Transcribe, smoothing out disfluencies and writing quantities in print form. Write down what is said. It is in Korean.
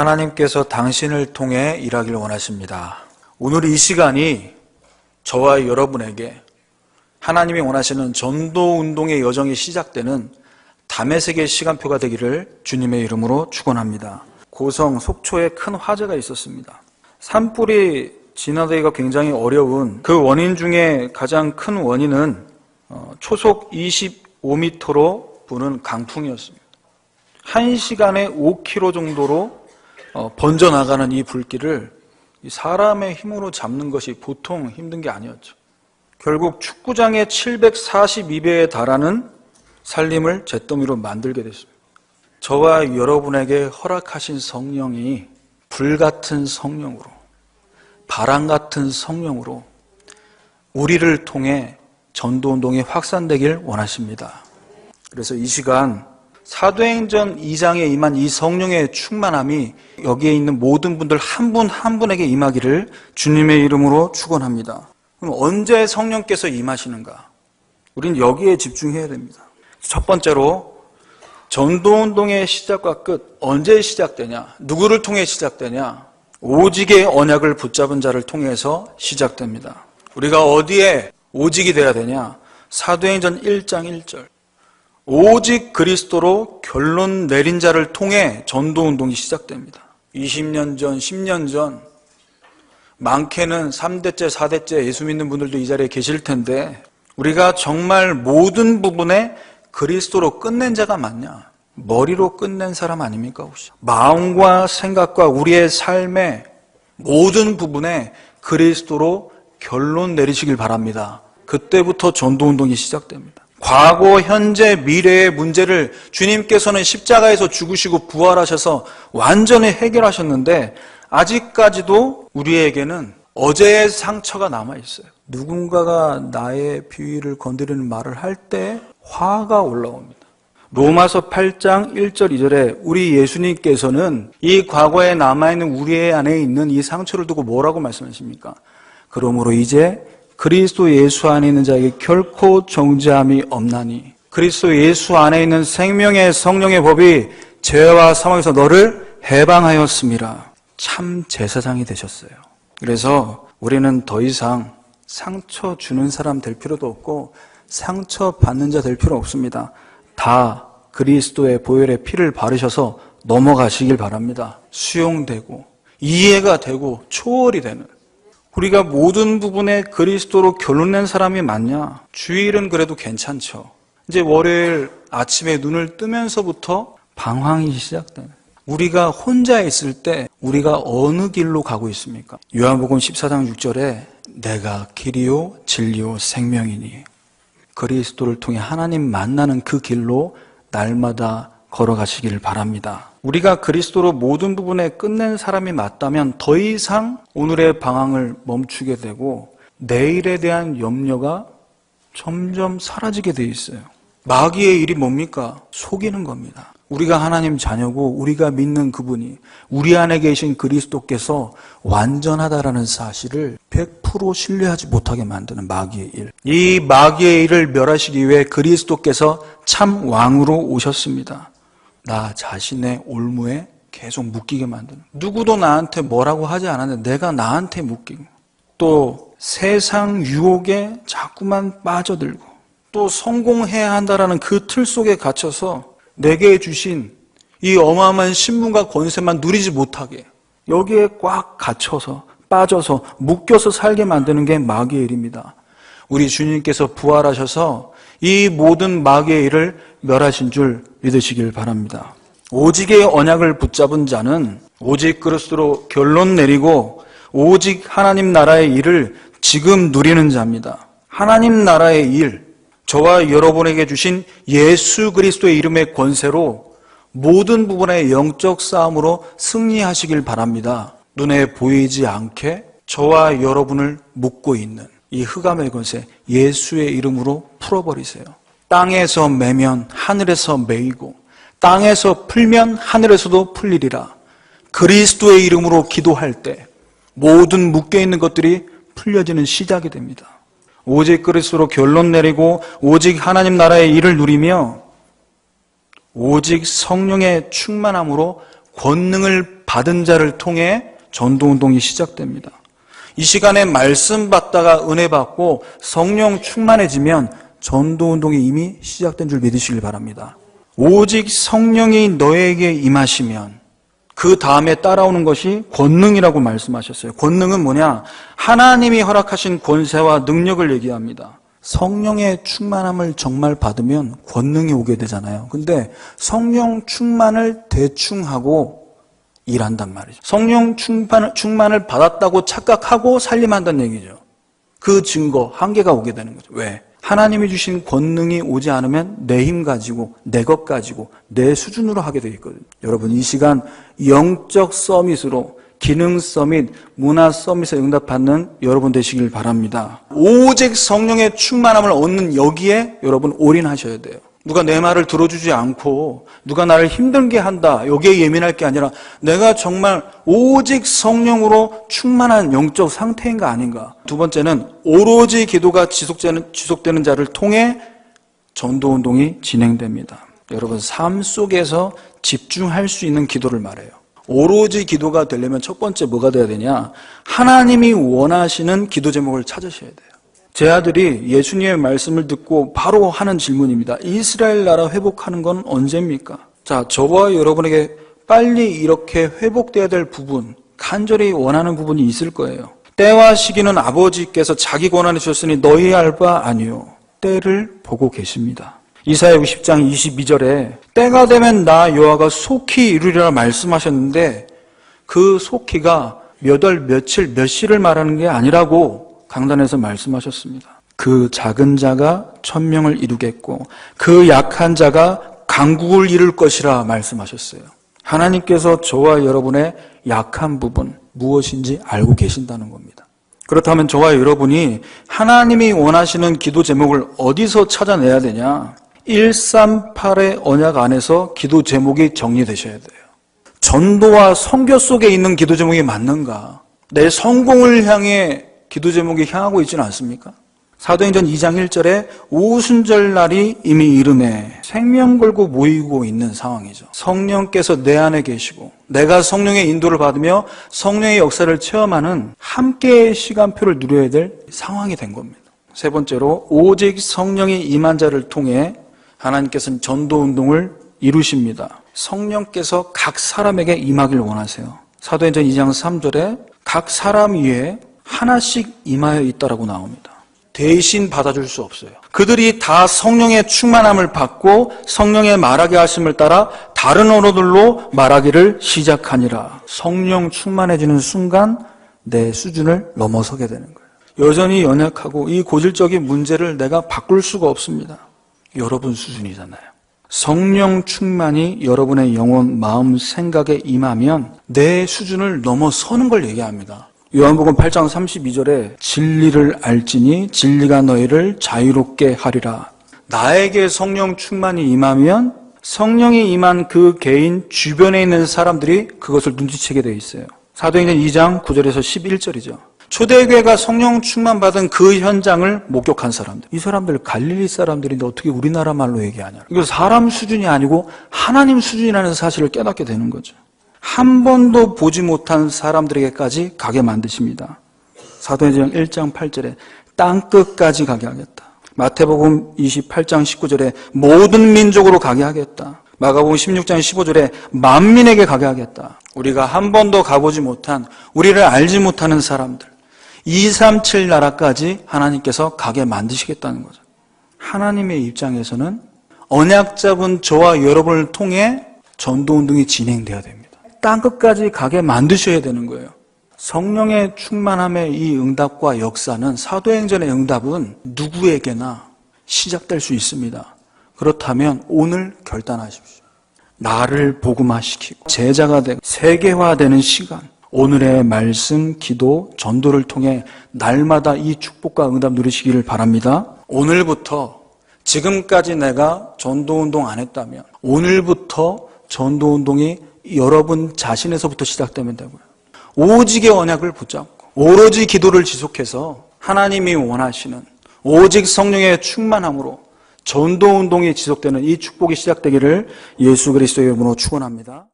하나님께서 당신을 통해 일하길 원하십니다. 오늘 이 시간이 저와 여러분에게 하나님이 원하시는 전도운동의 여정이 시작되는 다메섹의 시간표가 되기를 주님의 이름으로 축원합니다. 고성 속초에 큰 화재가 있었습니다. 산불이 진화되기가 굉장히 어려운 그 원인 중에 가장 큰 원인은 초속 25m로 부는 강풍이었습니다. 1시간에 5km 정도로 번져나가는 이 불길을 사람의 힘으로 잡는 것이 보통 힘든 게 아니었죠. 결국 축구장의 742배에 달하는 살림을 잿더미로 만들게 됐습니다. 저와 여러분에게 허락하신 성령이 불같은 성령으로, 바람 같은 성령으로 우리를 통해 전도운동이 확산되길 원하십니다. 그래서 이 시간 사도행전 2장에 임한 이 성령의 충만함이 여기에 있는 모든 분들 한 분 한 분에게 임하기를 주님의 이름으로 축원합니다. 그럼 언제 성령께서 임하시는가? 우리는 여기에 집중해야 됩니다. 첫 번째로 전도운동의 시작과 끝, 언제 시작되냐? 누구를 통해 시작되냐? 오직의 언약을 붙잡은 자를 통해서 시작됩니다. 우리가 어디에 오직이 돼야 되냐? 사도행전 1장 1절. 오직 그리스도로 결론 내린 자를 통해 전도운동이 시작됩니다. 20년 전, 10년 전, 많게는 3대째, 4대째 예수 믿는 분들도 이 자리에 계실 텐데 우리가 정말 모든 부분에 그리스도로 끝낸 자가 맞냐? 머리로 끝낸 사람 아닙니까 혹시? 마음과 생각과 우리의 삶의 모든 부분에 그리스도로 결론 내리시길 바랍니다. 그때부터 전도운동이 시작됩니다. 과거, 현재, 미래의 문제를 주님께서는 십자가에서 죽으시고 부활하셔서 완전히 해결하셨는데 아직까지도 우리에게는 어제의 상처가 남아있어요. 누군가가 나의 비위를 건드리는 말을 할 때 화가 올라옵니다. 로마서 8장 1절 2절에 우리 예수님께서는 이 과거에 남아있는 우리 안에 있는 이 상처를 두고 뭐라고 말씀하십니까? 그러므로 이제 그리스도 예수 안에 있는 자에게 결코 정죄함이 없나니 그리스도 예수 안에 있는 생명의 성령의 법이 죄와 사망에서 너를 해방하였습니다. 참 제사장이 되셨어요. 그래서 우리는 더 이상 상처 주는 사람 될 필요도 없고 상처 받는 자 될 필요 없습니다. 다 그리스도의 보혈의 피를 바르셔서 넘어가시길 바랍니다. 수용되고 이해가 되고 초월이 되는 우리가 모든 부분에 그리스도로 결론낸 사람이 맞냐? 주일은 그래도 괜찮죠. 이제 월요일 아침에 눈을 뜨면서부터 방황이 시작되는 우리가 혼자 있을 때 우리가 어느 길로 가고 있습니까? 요한복음 14장 6절에 내가 길이요 진리요 생명이니 그리스도를 통해 하나님 만나는 그 길로 날마다 걸어가시기를 바랍니다. 우리가 그리스도로 모든 부분에 끝낸 사람이 맞다면 더 이상 오늘의 방황을 멈추게 되고 내일에 대한 염려가 점점 사라지게 돼 있어요. 마귀의 일이 뭡니까? 속이는 겁니다. 우리가 하나님 자녀고 우리가 믿는 그분이 우리 안에 계신 그리스도께서 완전하다라는 사실을 100% 신뢰하지 못하게 만드는 마귀의 일. 이 마귀의 일을 멸하시기 위해 그리스도께서 참 왕으로 오셨습니다. 나 자신의 올무에 계속 묶이게 만드는. 누구도 나한테 뭐라고 하지 않았는데 내가 나한테 묶이고 또 세상 유혹에 자꾸만 빠져들고 또 성공해야 한다라는 그 틀 속에 갇혀서 내게 주신 이 어마어마한 신분과 권세만 누리지 못하게 여기에 꽉 갇혀서 빠져서 묶여서 살게 만드는 게 마귀의 일입니다. 우리 주님께서 부활하셔서 이 모든 마귀의 일을 멸하신 줄 믿으시길 바랍니다. 오직의 언약을 붙잡은 자는 오직 그리스도로 결론 내리고 오직 하나님 나라의 일을 지금 누리는 자입니다. 하나님 나라의 일, 저와 여러분에게 주신 예수 그리스도의 이름의 권세로 모든 부분의 영적 싸움으로 승리하시길 바랍니다. 눈에 보이지 않게 저와 여러분을 묶고 있는 이 흑암의 권세 예수의 이름으로 풀어버리세요. 땅에서 매면 하늘에서 매이고 땅에서 풀면 하늘에서도 풀리리라. 그리스도의 이름으로 기도할 때 모든 묶여있는 것들이 풀려지는 시작이 됩니다. 오직 그리스도로 결론 내리고 오직 하나님 나라의 일을 누리며 오직 성령의 충만함으로 권능을 받은 자를 통해 전도운동이 시작됩니다. 이 시간에 말씀 받다가 은혜 받고 성령 충만해지면 전도운동이 이미 시작된 줄 믿으시길 바랍니다. 오직 성령이 너에게 임하시면 그 다음에 따라오는 것이 권능이라고 말씀하셨어요. 권능은 뭐냐? 하나님이 허락하신 권세와 능력을 얘기합니다. 성령의 충만함을 정말 받으면 권능이 오게 되잖아요. 근데 성령 충만을 대충 하고 일한단 말이죠. 성령 충만을 받았다고 착각하고 살림한다는 얘기죠. 그 증거, 한계가 오게 되는 거죠. 왜? 하나님이 주신 권능이 오지 않으면 내 힘 가지고, 내 것 가지고, 내 수준으로 하게 되어 있거든요. 여러분, 이 시간 영적 서밋으로 기능 서밋, 문화 서밋에 응답받는 여러분 되시길 바랍니다. 오직 성령의 충만함을 얻는 여기에 여러분 올인하셔야 돼요. 누가 내 말을 들어주지 않고 누가 나를 힘들게 한다, 여기에 예민할 게 아니라 내가 정말 오직 성령으로 충만한 영적 상태인가 아닌가. 두 번째는 오로지 기도가 지속되는 자를 통해 전도운동이 진행됩니다. 여러분, 삶 속에서 집중할 수 있는 기도를 말해요. 오로지 기도가 되려면 첫 번째 뭐가 돼야 되냐? 하나님이 원하시는 기도 제목을 찾으셔야 돼요. 제 아들이 예수님의 말씀을 듣고 바로 하는 질문입니다. 이스라엘 나라 회복하는 건 언제입니까? 자, 저와 여러분에게 빨리 이렇게 회복돼야 될 부분, 간절히 원하는 부분이 있을 거예요. 때와 시기는 아버지께서 자기 권한에 주셨으니 너희 알 바 아니요. 때를 보고 계십니다. 이사야 60장 22절에 때가 되면 나 여호와가 속히 이루리라 말씀하셨는데 그 속히가 몇 월, 며칠, 몇 시를 말하는 게 아니라고 강단에서 말씀하셨습니다. 그 작은 자가 천명을 이루겠고 그 약한 자가 강국을 이룰 것이라 말씀하셨어요. 하나님께서 저와 여러분의 약한 부분 무엇인지 알고 계신다는 겁니다. 그렇다면 저와 여러분이 하나님이 원하시는 기도 제목을 어디서 찾아내야 되냐? 138의 언약 안에서 기도 제목이 정리되셔야 돼요. 전도와 선교 속에 있는 기도 제목이 맞는가? 내 성공을 향해 기도 제목이 향하고 있지는 않습니까? 사도행전 2장 1절에 오순절 날이 이미 이름에 생명 걸고 모이고 있는 상황이죠. 성령께서 내 안에 계시고 내가 성령의 인도를 받으며 성령의 역사를 체험하는 함께의 시간표를 누려야 될 상황이 된 겁니다. 세 번째로 오직 성령이 임한 자를 통해 하나님께서는 전도운동을 이루십니다. 성령께서 각 사람에게 임하길 원하세요. 사도행전 2장 3절에 각 사람 위에 하나씩 임하여 있다라고 나옵니다. 대신 받아줄 수 없어요. 그들이 다 성령의 충만함을 받고 성령의 말하게 하심을 따라 다른 언어들로 말하기를 시작하니라. 성령 충만해지는 순간 내 수준을 넘어서게 되는 거예요. 여전히 연약하고 이 고질적인 문제를 내가 바꿀 수가 없습니다. 여러분 수준이잖아요. 성령 충만이 여러분의 영혼, 마음, 생각에 임하면 내 수준을 넘어서는 걸 얘기합니다. 요한복음 8장 32절에 진리를 알지니 진리가 너희를 자유롭게 하리라. 나에게 성령 충만이 임하면 성령이 임한 그 개인 주변에 있는 사람들이 그것을 눈치채게 되어 있어요. 사도행전 2장 9절에서 11절이죠. 초대교회가 성령 충만 받은 그 현장을 목격한 사람들. 이 사람들 갈릴리 사람들인데 어떻게 우리나라 말로 얘기하냐. 이거 사람 수준이 아니고 하나님 수준이라는 사실을 깨닫게 되는 거죠. 한 번도 보지 못한 사람들에게까지 가게 만드십니다. 사도행전 1장 8절에 땅끝까지 가게 하겠다. 마태복음 28장 19절에 모든 민족으로 가게 하겠다. 마가복음 16장 15절에 만민에게 가게 하겠다. 우리가 한 번도 가보지 못한, 우리를 알지 못하는 사람들, 237 나라까지 하나님께서 가게 만드시겠다는 거죠. 하나님의 입장에서는 언약 잡은 저와 여러분을 통해 전도운동이 진행돼야 됩니다. 땅끝까지 가게 만드셔야 되는 거예요. 성령의 충만함의 이 응답과 역사는, 사도행전의 응답은 누구에게나 시작될 수 있습니다. 그렇다면 오늘 결단하십시오. 나를 복음화시키고 제자가 되고 세계화되는 시간, 오늘의 말씀, 기도, 전도를 통해 날마다 이 축복과 응답 누리시기를 바랍니다. 오늘부터, 지금까지 내가 전도운동 안 했다면 오늘부터 전도운동이 여러분 자신에서부터 시작되면 되고요. 오직의 언약을 붙잡고 오로지 기도를 지속해서 하나님이 원하시는 오직 성령의 충만함으로 전도운동이 지속되는 이 축복이 시작되기를 예수 그리스도의 이름으로 축원합니다.